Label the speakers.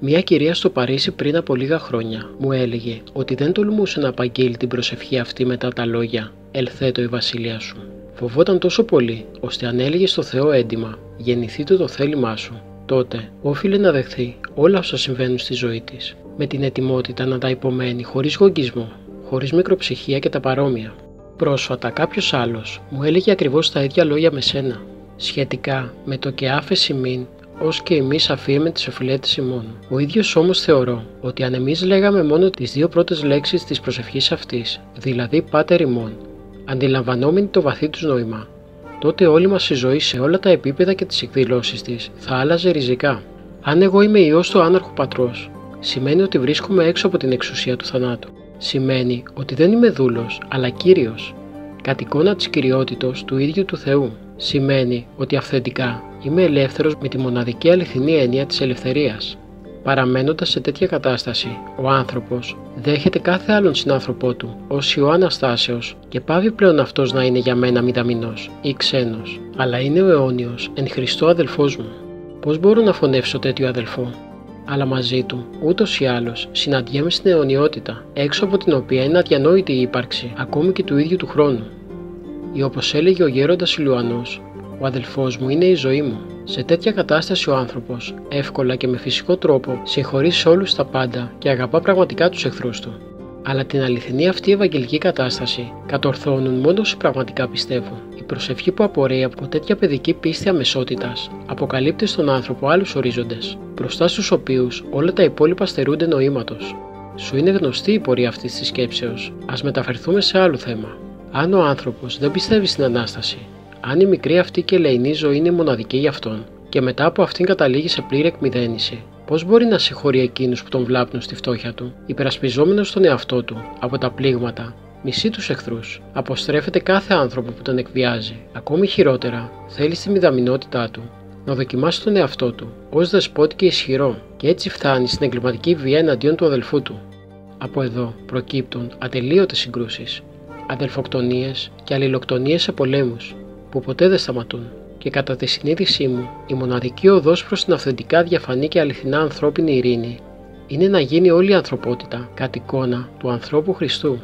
Speaker 1: Μια κυρία στο Παρίσι πριν από λίγα χρόνια μου έλεγε ότι δεν τολμούσε να απαγγείλει την προσευχή αυτή μετά τα λόγια «Ελθέτω η βασιλεία σου». Φοβόταν τόσο πολύ, ώστε αν έλεγε στο Θεό έντοιμα «Γεννηθείτε το θέλημά σου», τότε όφιλε να δεχθεί όλα όσα συμβαίνουν στη ζωή της, με την ετοιμότητα να τα υπομένει χωρίς γογγισμό, χωρίς μικροψυχία και τα παρόμοια. Πρόσφατα κάποιος άλλος μου έλεγε ακριβώς τα ίδια λόγια με σένα, σχετικά με το «και άφεση μην, ως και εμείς αφίεμε τις οφειλέτες ημών». Ο ίδιος όμως θεωρώ ότι αν εμείς λέγαμε μόνο τις δύο πρώτες λέξεις της προσευχής αυτής, δηλαδή «Πάτερ ημών», αντιλαμβανόμενοι το βαθύ τους νόημα, τότε όλη μας η ζωή σε όλα τα επίπεδα και τις εκδηλώσεις της θα άλλαζε ριζικά. Αν εγώ είμαι ιός του άναρχου πατρός, σημαίνει ότι βρίσκομαι έξω από την εξουσία του θανάτου. Σημαίνει ότι δεν είμαι δούλος, αλλά κύριος, κατ' εικόνα της κυριότητος του ίδιου του Θεού. Σημαίνει ότι αυθεντικά είμαι ελεύθερος με τη μοναδική αληθινή έννοια της ελευθερίας. Παραμένοντας σε τέτοια κατάσταση, ο άνθρωπος δέχεται κάθε άλλον συνάνθρωπό του ως ιό Αναστάσεως και πάβει πλέον αυτός να είναι για μένα μηδαμινός ή ξένος, αλλά είναι ο αιώνιος εν Χριστώ αδελφός μου. Πώς μπορώ να φωνεύσω τέτοιο αδελφό? Αλλά μαζί του, ούτως ή άλλως, συναντιέμαι στην αιωνιότητα, έξω από την οποία είναι αδιανόητη η ύπαρξη, ακόμη και του ίδιου του χρόνου. Ή όπως έλεγε ο γέροντας Ηλιουανός, ο αδελφός μου είναι η ζωή μου. Σε τέτοια κατάσταση ο άνθρωπος, εύκολα και με φυσικό τρόπο, συγχωρεί σε όλους τα πάντα και αγαπά πραγματικά τους εχθρούς του. Αλλά την αληθινή αυτή ευαγγελική κατάσταση κατορθώνουν μόνο όσοι πραγματικά πιστεύουν. Η προσευχή που απορρέει από τέτοια παιδική πίστη αμεσότητας αποκαλύπτει στον άνθρωπο άλλους ορίζοντες, μπροστά στους οποίους όλα τα υπόλοιπα στερούνται νοήματος. Σου είναι γνωστή η πορεία αυτής της σκέψεως. Ας μεταφερθούμε σε άλλο θέμα. Αν ο άνθρωπος δεν πιστεύει στην Ανάσταση, αν η μικρή αυτή και ελεηνή ζωή είναι μοναδική για αυτόν και μετά από αυτήν καταλήγει σε πλήρη εκμηδένιση, πώς μπορεί να συγχωρεί εκείνους που τον βλάπτουν στη φτώχεια του? Υπερασπιζόμενος τον εαυτό του από τα πλήγματα, μισεί τους εχθρούς, αποστρέφεται κάθε άνθρωπο που τον εκβιάζει. Ακόμη χειρότερα, θέλει στη μηδαμινότητά του να δοκιμάσει τον εαυτό του ως δεσπότη και ισχυρό, και έτσι φτάνει στην εγκληματική βία εναντίον του αδελφού του. Από εδώ προκύπτουν ατελείωτες συγκρούσεις, αδελφοκτονίες και αλληλοκτονίες σε πολέμους που ποτέ δεν σταματούν. Και κατά τη συνείδησή μου, η μοναδική οδός προς την αυθεντικά διαφανή και αληθινά ανθρώπινη ειρήνη είναι να γίνει όλη η ανθρωπότητα κατ' εικόνα του ανθρώπου Χριστού.